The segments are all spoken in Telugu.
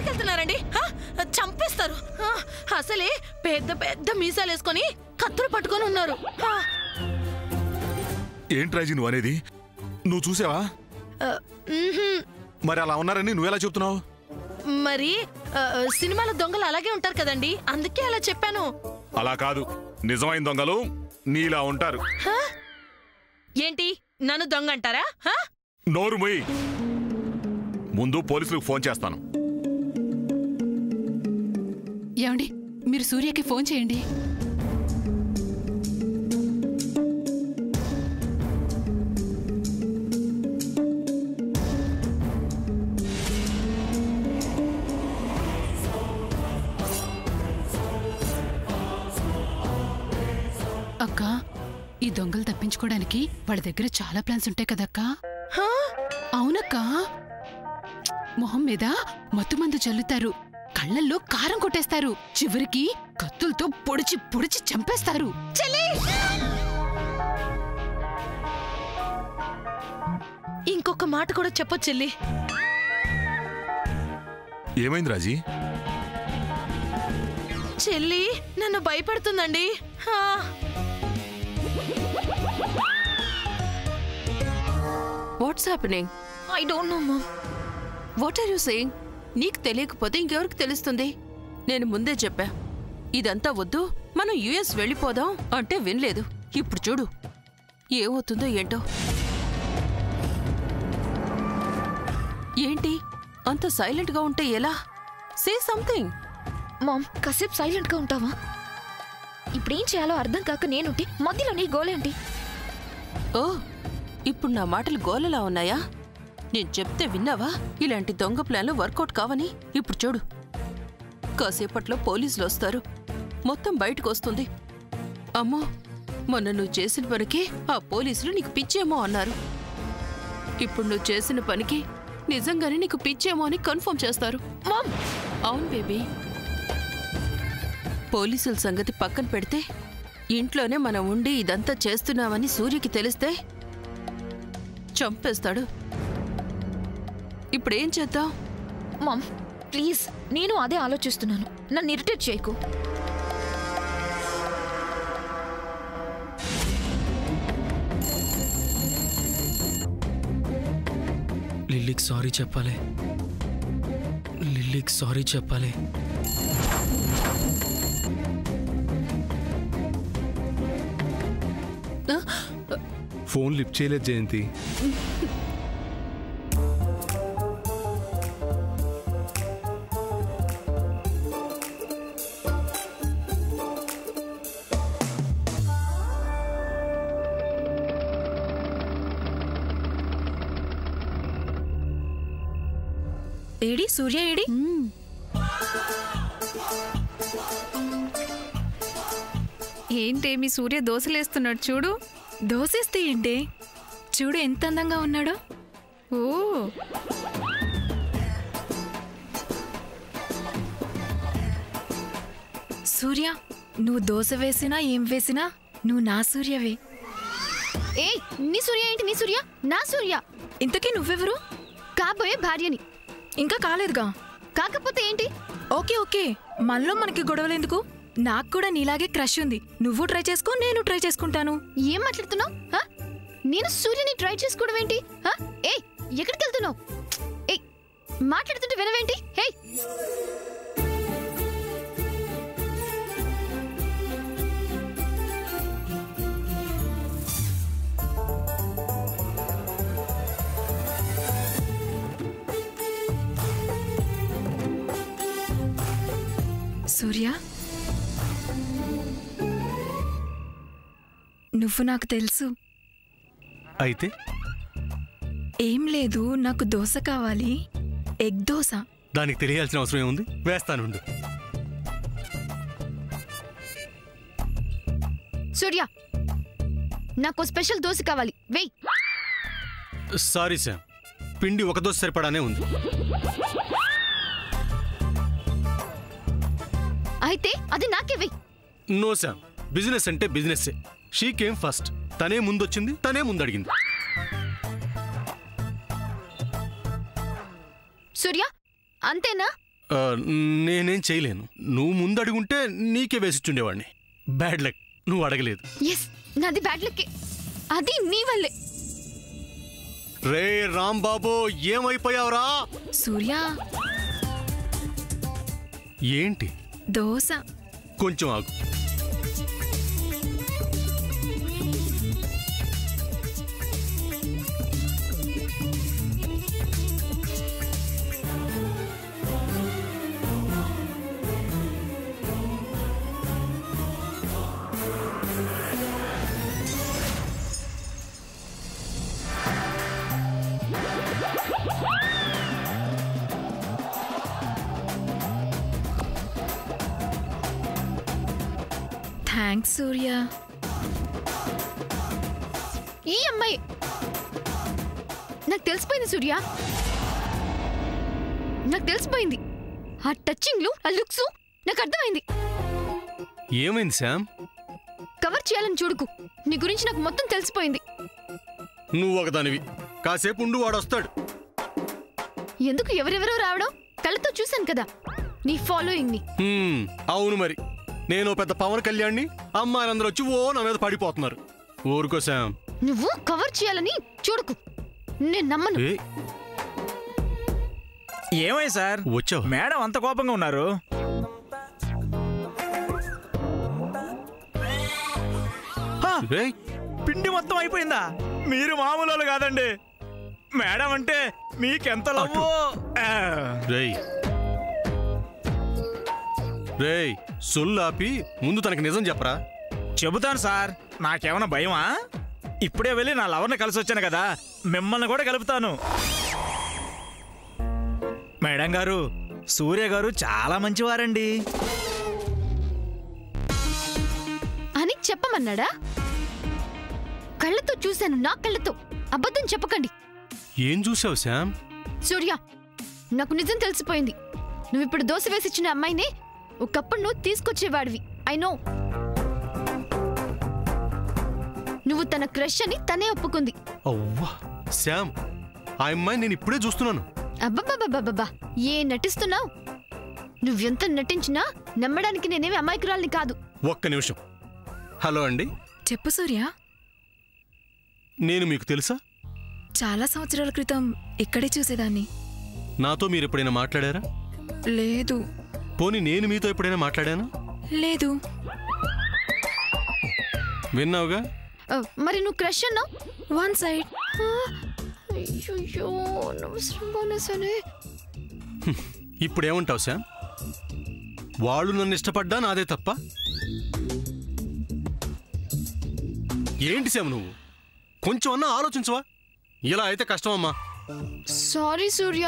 ఎక్కడికి వెళ్తున్నారండి? చంపేస్తారు. అసలే పెద్ద పెద్ద మీసాలు వేసుకొని కత్తులు పట్టుకొని ఉన్నారు. ఏంటి రాజీ నువ్వు అనేది? నువ్వు చూసావా? మరి అలా ఉన్నారని నువ్వెలా చెప్తున్నావు? మరి సినిమాలో దొంగలు అలాగే ఉంటారు కదండి, అందుకే అలా చెప్పాను. అలా కాదు, నిజమైన దొంగలు నీలా ఉంటారు. ఏంటి నన్ను దొంగ అంటారా? నోరు మొయ్. ముందు పోలీసులకు ఫోన్ చేస్తాను. ఏమండి, మీరు సూర్యకి ఫోన్ చేయండి. అక్క, ఈ దొంగలు తప్పించుకోవడానికి వాళ్ళ దగ్గర చాలా ప్లాన్స్ ఉంటాయి కదక్కా? అవునక్క. మొహం మీద మత్తుమందు చల్లుతారు, కళ్ళల్లో కారం కొట్టేస్తారు, చివరికి కత్తులతో పొడిచి పొడిచి చంపేస్తారు. ఇంకొక మాట కూడా చెప్పొచ్చు చెల్లి. ఏమైంది రాజీ? చెల్లి నన్ను భయపడుతుందండి. What's happening? I don't know mom. What are you saying? నీకు తెలియకపోతే ఇంకెవరికి తెలుస్తుంది? నేను ముందే చెప్పా, ఇదంతా వద్దు, మనం యుఎస్ వెళ్ళిపోదాం అంటే వినలేదు. ఇప్పుడు చూడు ఏమవుతుందో ఏంటో. ఏంటి అంత సైలెంట్గా ఉంటే ఎలా? Say something. మామ్, కాసేపు సైలెంట్గా ఉంటావా? ఇప్పుడేం చేయాలో అర్థం కాక నేనుంటే మధ్యలో నీ గోలేంటి? ఓ, ఇప్పుడు నా మాటలు గోలలా ఉన్నాయా? నేను చెప్తే విన్నావా? ఇలాంటి దొంగ ప్లాన్లు వర్కౌట్ కావని. ఇప్పుడు చూడు, కాసేపట్లో పోలీసులు వస్తారు, మొత్తం బయటకు వస్తుంది. అమ్మో, మొన్న నువ్వు చేసిన పనికి ఆ పోలీసులు నీకు పిచ్చేమో అన్నారు. ఇప్పుడు నువ్వు చేసిన పనికి నిజంగానే నీకు పిచ్చేమో అని కన్ఫర్మ్ చేస్తారు. అవును బేబీ. పోలీసుల సంగతి పక్కన పెడితే ఇంట్లోనే మనం ఉండి ఇదంతా చేస్తున్నామని సూర్యకి తెలిస్తే చంపేస్తాడు. ఇప్పుడేం చేద్దాం? మామ్ ప్లీజ్, నేను అదే ఆలోచిస్తున్నాను. నన్ను ఇరిటేట్ చేయకు. లిల్లీకి సారీ చెప్పాలి, లిల్లీకి సారీ చెప్పాలి. ఫోన్ లిఫ్ట్ చేయలేదు జయంతి. ఏడి సూర్య ఏడి? ఏంటి మీ సూర్య దోశలేస్తున్నాడు చూడు. దోసేస్తే ఏంటి? చూడు ఎంత అందంగా ఉన్నాడో. ఓ, సూర్య, నువ్వు దోశ వేసినా ఏం వేసినా నువ్వు నా సూర్యవే. ఏయ్, నీ సూర్య ఏంటి? నీ సూర్య నా సూర్య. ఇంతకీ నువ్వెవరు? కాబోయే భార్యని. ఇంకా కాలేదుగా. కాకపోతే ఏంటి? ఓకే ఓకే, మనలో మనకి గొడవలేందుకు? నాకు కూడా నీలాగే క్రష్ ఉంది. నువ్వు ట్రై చేసుకో, నేను ట్రై చేసుకుంటాను. ఏం మాట్లాడుతున్నావు? నేను సూర్యని ట్రై చేసుకోవడం ఏంటి? ఏయ్, ఎక్కడికి వెళ్తున్నావు? ఏయ్, మాట్లాడుతుంటే వినవేంటి? హే, సూర్య, నువ్వు నాకు తెలుసు. అయితే ఏం లేదు, నాకు దోశ కావాలి, ఎగ్ దోశ. దానికి తెలియాల్సిన అవసరం ఏముంది? వేస్తానుండు. సూర్య, నాకు స్పెషల్ దోశ కావాలి, వెయ్. సారీ శామ్, పిండి ఒక దోశ సరిపడానే ఉంది. అయితే అది నాకే వెయ్. నో శామ్, బిజినెస్ అంటే బిజినెస్సే. She came first. తనే ముందొచ్చింది, తనే ముందడిగింది. సూర్య, అంతేనా? నేనేం చేయలేను. నువ్వు ముందు అడుగుంటే నీకే వేసిచ్చుండేవాడిని. బ్యాడ్ లక్, నువ్వు అడగలేదు. ఎస్, నాది బ్యాడ్ లక్. అది నీ వల్లే. రే రాంబాబు, ఏమైపోయావురా? సూర్య, ఏంటి? దోశ. కొంచెం ఆగు. థ్యాంక్స్ సూర్య. ఈ అమ్మాయి నాకు తెలిసిపోయింది సూర్య, నాకు తెలిసిపోయింది. ఆ టచింగ్లు, ఆ లుక్స్ నాకు అర్థమైంది. ఏమైంది శామ్? కవర్ చేయాలని చూడుకు, నీ గురించి నాకు మొత్తం తెలిసిపోయింది. నువ్వు ఒకదానివి, కాసేపు ఉండు, వాడొస్తాడు. ఎందుకు ఎవరెవరో రావడం? కళ్ళతో చూశాను కదా నీ ఫాలోయింగ్ ని. అవును మరి, నేను పెద్ద పవన్ కళ్యాణ్ని, అమ్మాయిలందరూ వచ్చి ఓ నా మీద పడిపోతున్నారు. ఊరుకో శామ్. నువ్వు కవర్ చేయాలని చూడుకు, నేను నమ్మను. ఏమై సార్ వచ్చావు? మేడం అంత కోపంగా ఉన్నారు. పిండి మొత్తం అయిపోయిందా? మీరు మామూలు కాదండి. మేడం అంటే మీకెంత లవ్వో. రేయ్, సొల్లాపి ముందు తనకి నిజం చెప్పరా. చెబుతాను సార్, నాకేమన్నా భయమా? ఇప్పుడే వెళ్ళి నా లవర్ని కలిసి వచ్చాను కదా, మిమ్మల్ని కూడా కలుపుతాను. మేడం గారు, సూర్య గారు చాలా మంచివారండి అని చెప్పమన్నాడా? కళ్ళతో చూశాను, నా కళ్ళతో. అబద్ధం చెప్పకండి. ఏం చూసావు శామ్? సూర్య, నాకు నిజం తెలిసిపోయింది. నువ్వు ఇప్పుడు దోశ వేసిచ్చిన అమ్మాయినే ఒకప్పుడు నువ్వు తీసుకొచ్చేవాడివి. I know. నువ్వు తన క్రష్ అని తనే ఒప్పుకుంది. అవ్వా శామ్, ఆ అమ్మాయి నేను ఇప్పుడే చూస్తున్నాను. అబ్బబ్బబ్బబ్బబ్బా, ఏ నటిస్తున్నావు? నువ్వెంత నటించినా నమ్మడానికి నేనేమి అమాయకురాల్ని కాదు. ఒక్క నిమిషం. హలో అండి. చెప్పు సూర్య. నేను మీకు తెలుసా? చాలా సంవత్సరాల క్రితం ఇక్కడే చూసేదాన్ని. నాతో మీరు ఎప్పుడైనా మాట్లాడారా? లేదు. పోనీ నేను మీతో ఎప్పుడైనా మాట్లాడానా? లేదు. విన్నావుగా? మరి నువ్వు క్రష్ అన్నావు. One side. అయ్యో, అనవసరంగానే. ఇప్పుడేమంటావు శామ్? వాళ్ళు నన్ను ఇష్టపడ్డా నాదే తప్ప? ఏంటి శామ్ నువ్వు? కొంచెం అన్నా ఆలోచించవా? ఇలా అయితే కష్టమమ్మా. సారీ సూర్య.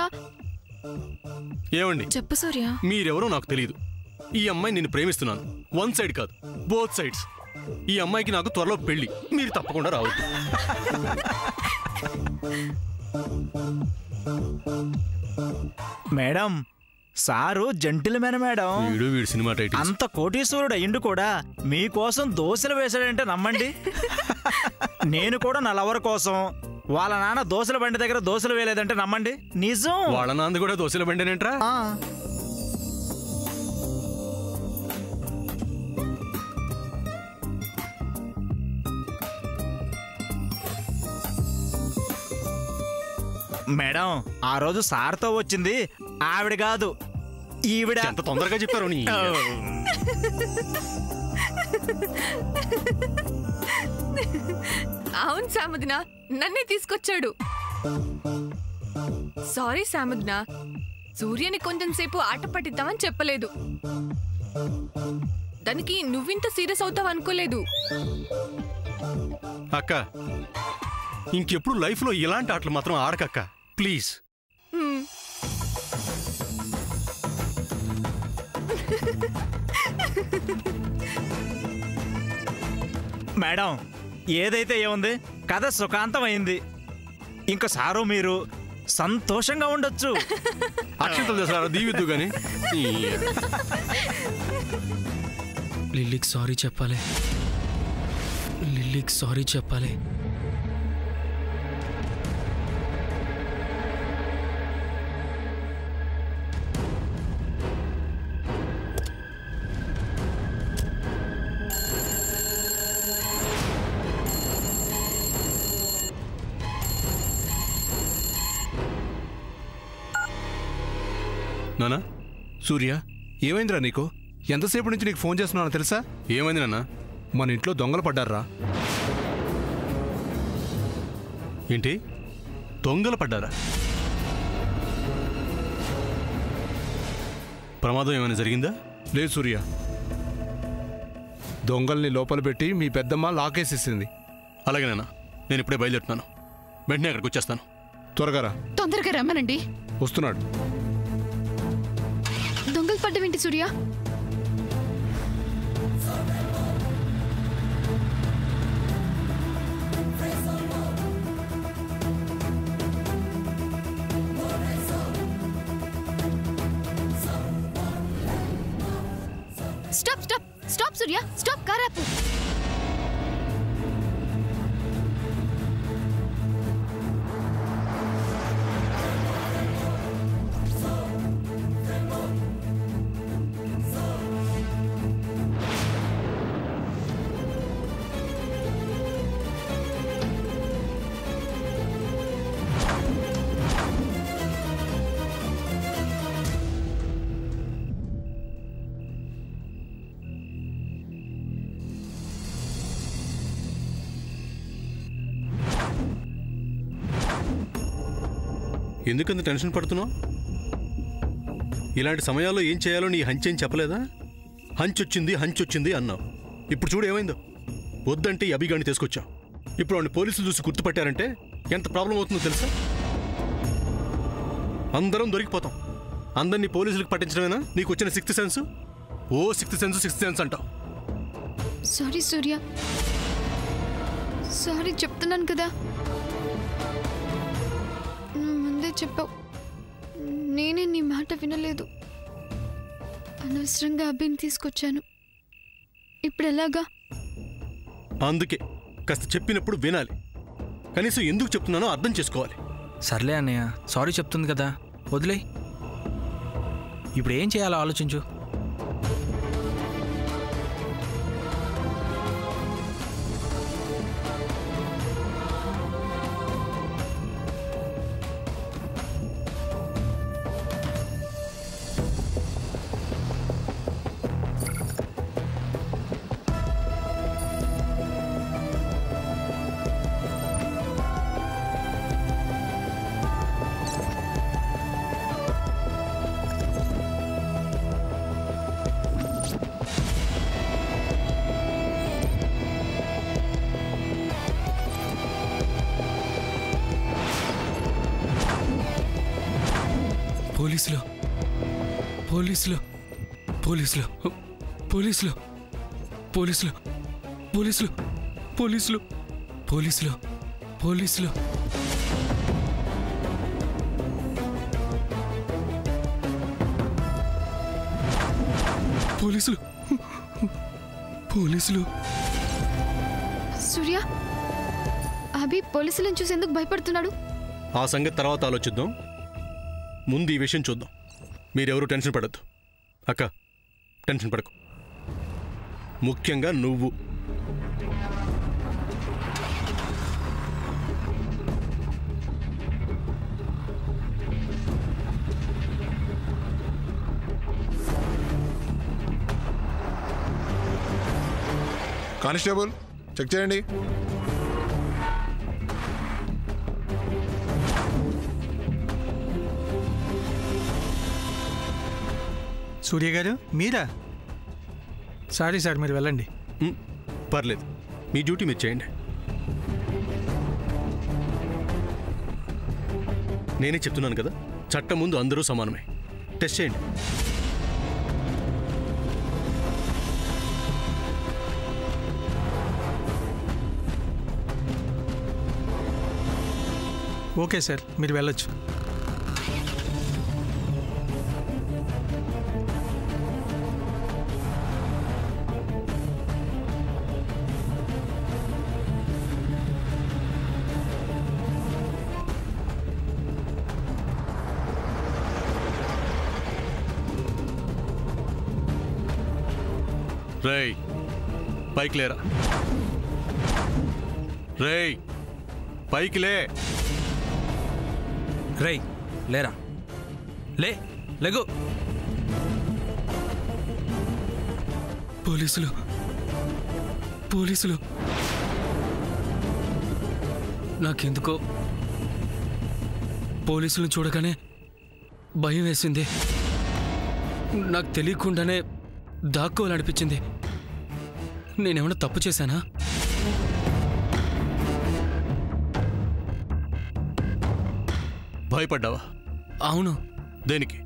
ఏమండి? చెప్పు సూర్య. మీరెవరో నాకు తెలియదు. ఈ అమ్మాయి నేను ప్రేమిస్తున్నాను. వన్ సైడ్ కాదు, బోత్ సైడ్స్. ఈ అమ్మాయికి నాకు త్వరలో పెళ్లి. మీరు తప్పకుండా రావద్దు. Madam, sir gentleman madam. వీడు సినిమా టైటిల్. అంత కోటీశ్వరుడు అయ్యిండు కూడా మీకోసం దోశలు వేసాడంటే నమ్మండి. నేను కూడా నా లవర్ కోసం వాళ్ళ నాన్న దోశల బండి దగ్గర దోశలు వేయలేదంటే నమ్మండి. నిజం. వాళ్ళ నాన్న కూడా దోశల బండేనేంట్రా? మేడం, ఆ రోజు సార్తో వచ్చింది ఆవిడ కాదు, ఈవిడ. ఎంత తొందరగా చెప్పారు నీ. అవును సాముద్నా, నన్నే తీసుకొచ్చాడు. సారీ సాముద్నా, సూర్యని కొంచెం సేపు ఆట పట్టిద్దామని చెప్పలేదు. దానికి నువ్వింత సీరియస్ అవుతావు అనుకోలేదు. అక్క, ఇంకెప్పుడు లైఫ్లో ఇలాంటి ఆటలు మాత్రం ఆడకక్క ప్లీజ్. మేడం, ఏదైతే ఏముంది, కథ సుఖాంతమైంది. ఇంక సారు మీరు సంతోషంగా ఉండొచ్చు. అక్షంతలు చేస్తారా? దీవిద్దు గాని. లిల్లీకి సారీ చెప్పాలి. లిల్లీకి సారీ చెప్పాలి. నానా సూర్య ఏమైందిరా నీకు? ఎంతసేపు నుంచి నీకు ఫోన్ చేస్తున్నానో తెలుసా? ఏమైంది నాన్న? మన ఇంట్లో దొంగలు పడ్డారా? ఏంటి దొంగలు పడ్డారా? ప్రమాదం ఏమైనా జరిగిందా? లేదు సూర్య, దొంగల్ని లోపల పెట్టి మీ పెద్దమ్మ లాకేసేసింది. అలాగే నాన్న, నేను ఇప్పుడే బయలుదేరుతున్నాను. వెంటనే అక్కడికి వచ్చేస్తాను. త్వరగా రా. తొందరగా రమ్మనండి. వస్తున్నాడు. దొంగలు పడ్డవేంటి సూర్య? స్టాప్ స్టాప్ స్టాప్ సూర్య, స్టాప్. కారాపు. ఎందుకంత టెన్షన్ పడుతున్నావు? ఇలాంటి సమయాల్లో ఏం చేయాలో నీ హంచేం చెప్పలేదా? హంచొచ్చింది అన్నావు. ఇప్పుడు చూడు ఏమైందో. వద్దంటే ఈ అభిగాన్ని తీసుకొచ్చావు. ఇప్పుడు వాడిని పోలీసులు చూసి గుర్తుపట్టారంటే ఎంత ప్రాబ్లం అవుతుందో తెలుసా? అందరం దొరికిపోతాం. అందరినీ పోలీసులకు పట్టించడమేనా నీకు వచ్చిన సిక్స్త్ సెన్స్? ఓ సిక్స్త్ సెన్స్ అంటావు. సారీ సూర్య, సారీ చెప్తున్నాను కదా. ముందే చెప్పావు, నేనే నీ మాట వినలేదు. అనవసరంగా అభిని తీసుకొచ్చాను. ఇప్పుడు ఎలాగా? అందుకే కాస్త చెప్పినప్పుడు వినాలి. కనీసం ఎందుకు చెప్తున్నానో అర్థం చేసుకోవాలి. సర్లే అన్నయ్య, సారీ చెప్తుంది కదా, వదిలే. ఇప్పుడు ఏం చేయాలో ఆలోచించు. పోలీసులు పోలీసులు పోలీసులు పోలీసులు పోలీసులు పోలీసులు పోలీసులు పోలీసులు పోలీసులు పోలీసులు పోలీసులు. సూర్య, అభి పోలీసులను చూసి ఎందుకు భయపడుతున్నాడు? ఆ సంగతి తర్వాత ఆలోచిద్దాం. ముందు ఈ విషయం చూద్దాం. మీరెవరూ టెన్షన్ పడద్దు. అక్క, టెన్షన్ పడకు. ముఖ్యంగా నువ్వు. కానిస్టేబుల్, చెక్ చేయండి. సూర్య గారు మీరా? సారీ సార్, మీరు వెళ్ళండి. పర్లేదు, మీ డ్యూటీ మీరు చేయండి. నేనే చెప్తున్నాను కదా, చట్టం ముందు అందరూ సమానమే. టెస్ట్ చేయండి. ఓకే సార్, మీరు వెళ్ళొచ్చు. రేయ్, పైకి లేరా. రేయ్, పైకి లే. రేయ్, లేరా. లే లెగు. పోలీసులు పోలీసులు నాకెందుకో పోలీసులను చూడగానే భయం వేసింది. నాకు తెలియకుండానే దాక్కోవాలనిపించింది. నేనేమన్నా తప్పు చేశానా? భయపడ్డావా? అవును. దేనికి?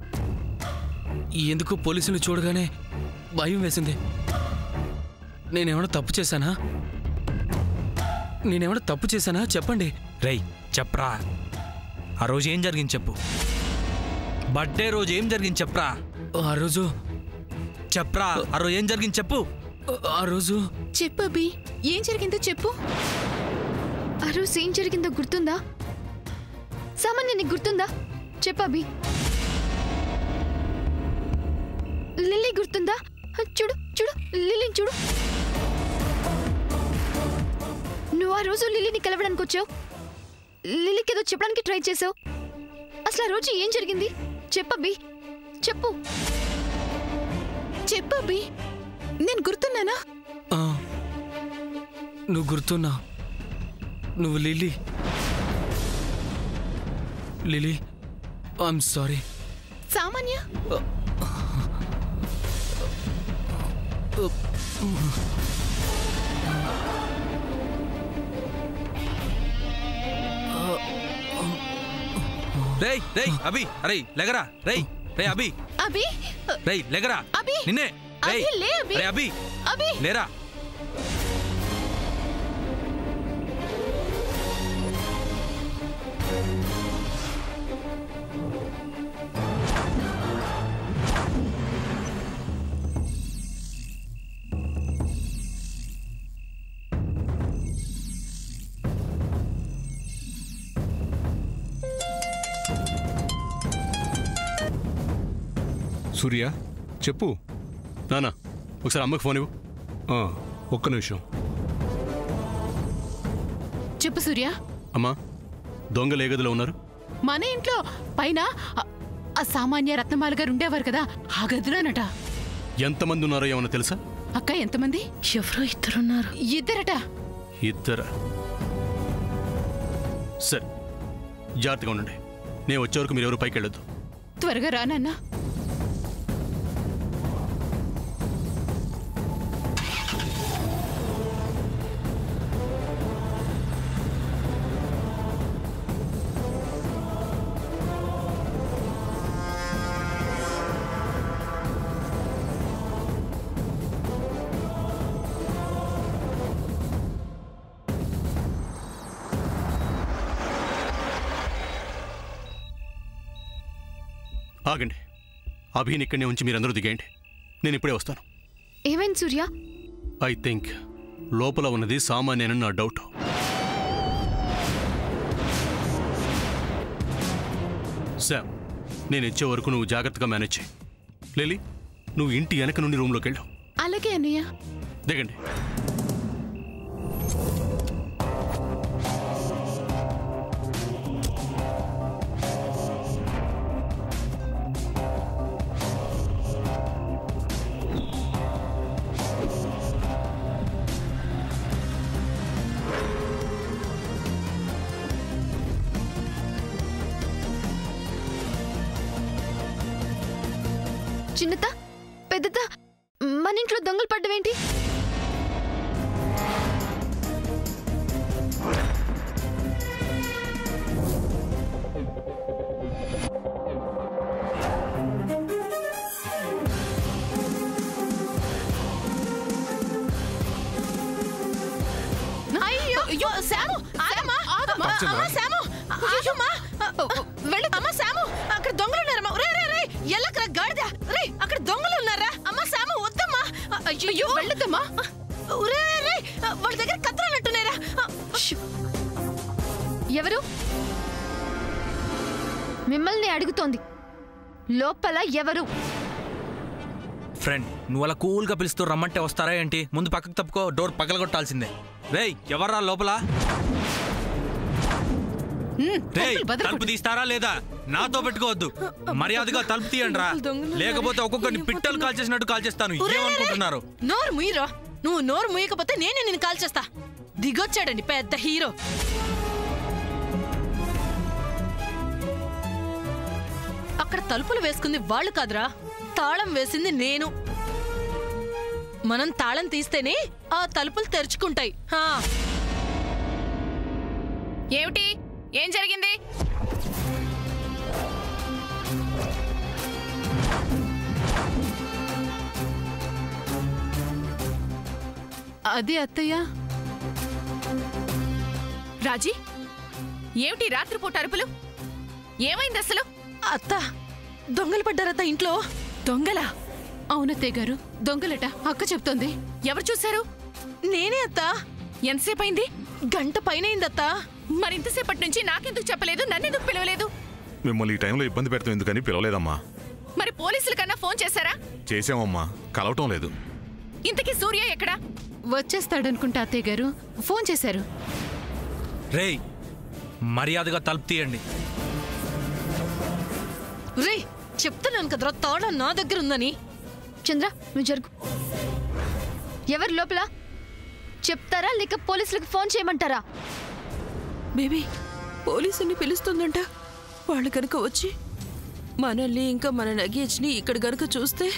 ఎందుకు పోలీసులు చూడగానే భయం వేసింది. నేనేమన్నా తప్పు చేశానా? నేనేమన్నా తప్పు చేశానా చెప్పండి. రేయ్ చెప్పరా, ఆ రోజు ఏం జరిగింది చెప్పు. బర్త్డే రోజు ఏం జరిగింది చెప్పరా. ఆ రోజు చెప్పరా, ఆ రోజు ఏం జరిగింది చెప్పు. ఆ రోజు చెప్పు అభి, ఏం జరిగిందో చెప్పు. ఆ రోజు ఏం జరిగిందో గుర్తుందా? సామాన్య నీకు గుర్తుందా? చెప్పబి. లిల్లీ గుర్తుందా? చూడు చూడు లిల్లీని చూడు. నువ్వు ఆ రోజు లిల్లీని కలవడానికి వచ్చావు. లిల్లీకి ఏదో చెప్పడానికి ట్రై చేసావు. అసలు ఆ రోజు ఏం జరిగింది చెప్పబి, చెప్పు. చెప్పబి, నేను గుర్తున్నానా? నువ్వు గుర్తున్నా. నువ్వు లిల్లీ. Lily, I'm sorry. సామాన్య రేయ్ రేయ్ అభి, అరే లేగరా. రేయ్ రే అభి, అభి రేయ్ లేగరా. అభి నిన్నే. రేయ్ అభి లే అభి. రే అభి, అభి లేరా. సూర్య చెప్పు. నానా ఒకసారి అమ్మకి ఫోన్ ఇవ్వు. ఒక్క నిమిషం. చెప్పు సూర్య. అమ్మా, దొంగలు ఏ గదిలో ఉన్నారు? మన ఇంట్లో పైన ఆ సామాన్య రత్నమాల గారు ఉండేవారు కదా, ఆ గదిలోనట. ఎంతమంది ఉన్నారో ఏమన్నా తెలుసా? అక్క ఎంతమంది? ఎవరో ఇద్దరున్నారు. ఇద్దరట. ఇద్దరా? సరే, జాగ్రత్తగా ఉండండి. నేను వచ్చే వరకు మీరు ఎవరు పైకి వెళ్ళొద్దు. త్వరగా రానన్నా. ఆగండి. అభిని ఇక్కడనే ఉంచి మీరందరూ దిగేయండి. నేను ఇప్పుడే వస్తాను. ఏమైంది సూర్య? ఐ థింక్ లోపల ఉన్నది సామాన్యనని నా డౌట్. శామ్, నేను ఇచ్చే వరకు నువ్వు జాగ్రత్తగా మేనేజ్ చేయి. లిల్లీ, నువ్వు ఇంటి వెనక నుండి రూమ్లోకి వెళ్ళు. అలాగే అన్నయ్య. దిగండి. చిన్నత పెద్దత మన ఇంట్లో దొంగలు పడ్డవేంటి? అయ్యో అయ్యో శాము, ఆగమ్మా, ఆగమ్మా, అమ్మా శాము, ఆగమ్మా, వెళ్ళు. అమ్మా శాము, అక్కడ దొంగలు ఉన్నారమ్మా. రే రే రే, ఎల్లకరా గాడిద. రే, అక్కడ దొంగలు ఉన్నారా? అమ్మా శాము, వద్దమ్మా. అయ్యో వెళ్ళదమ్మా. రే రే రే, వాళ్ళ దగ్గర కత్తులున్నట్టున్నారా? ఎవరు? మిమ్మల్ని అడుగుతోంది. లోపల ఎవరు? ఫ్రెండ్, నువ్వు అలా కూల్గా పిలుస్తూ రమ్మంటే వస్తారా ఏంటి? ముందు పక్కకు తప్పుకో, డోర్ పగలగొట్టాల్సిందే. రేయ్ ఎవర్రా లోపల? రేయ్ తలుపు తీస్తారా లేదా? నాతో పెట్టుకోవద్దు. మర్యాదగా తలుపు తీయండి రా, లేకపోతే ఒక్కొక్కరిని పిట్టలు కాల్ చేసినట్టు కాల్ చేస్తాను. ఏమనుకుంటున్నారు? నోరు ముయ్యరా. నువ్వు నోరు ముయ్యకపోతే నేనే నిన్ను కాల్ చేస్తా. దిగొచ్చాడండి పెద్ద హీరో. అక్కడ తలుపులు వేసుకుంది వాళ్ళు కాదురా, తాళం వేసింది నేను. మనం తాళం తీస్తేనే ఆ తలుపులు తెరుచుకుంటాయి. ఏమిటి? ఏం జరిగింది? అది అత్తయ్య. రాజీ, ఏమిటి రాత్రిపూట అరుపులు? ఏమైంది అసలు? అత్త, దొంగలు పడ్డారత్త ఇంట్లో. దొంగలా? అవునత్తయ్య గారు, దొంగలట. అక్క చెప్తోంది. ఎవరు చూశారు? నేనే అత్త. ఎంతసేపు అయింది? గంట పైనయిందత్త. మరింతసేపటి నుంచి నాకెందుకు చెప్పలేదు? నన్నెందుకు పిలవలేదు? మిమ్మల్ని ఈ టైంలో ఇబ్బంది పెడతాం ఎందుకని పిలవలేదమ్మా. మరి పోలీసుల కన్నా ఫోన్ చేశారా? చేసామమ్మా, కలవటం లేదు. ఇంతకీ సూర్య ఎక్కడా? వచ్చేస్తాడనుకుంటా అత్తయ్య గారు. ఫోన్ చేశారు. రేయ్, మర్యాదగా తలుపు తీయండి. రే, చెప్తున్నాను కదరా తాళం నా దగ్గర ఉందని. చంద్ర, నువ్వు జరుగు. ఎవరు లోపల? చెప్తారా లేక పోలీసులకు ఫోన్ చేయమంటారా? బేబీ, పోలీసుని పిలుస్తుందంట. వాళ్ళు కనుక వచ్చి మనల్ని ఇంకా మన లగేజ్ని ఇక్కడ గనుక చూస్తే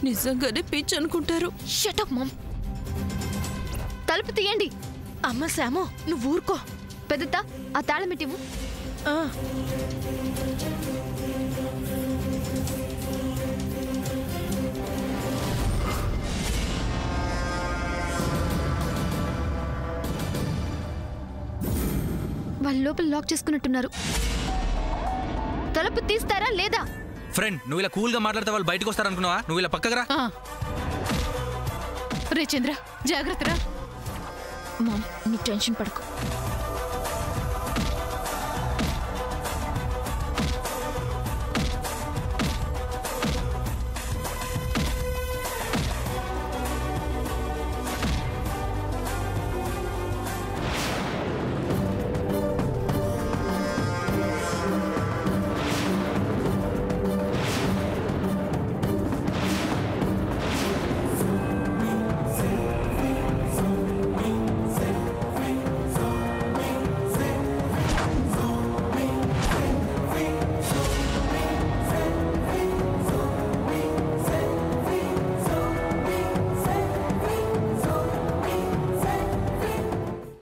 నిజంగానే పిచ్ అనుకుంటారు. Shut up mom. తలుపు తీయండి. అమ్మ శాము, నువ్వు ఊరుకో. పెద్దత్త, ఆ తాళం ఇవ్వు. వాళ్ళు లోపల లాక్ చేసుకున్నట్టున్నారు. తలుపు తీస్తారా లేదా? ఫ్రెండ్, నువ్వు ఇలా కూల్గా మాట్లాడితే వాళ్ళు బయటకు వస్తారనుకున్నావా? నువ్వు ఇలా పక్కగా రా. రే చంద్ర, జాగ్రత్త రా. మామ్, నువ్వు టెన్షన్ పడకు.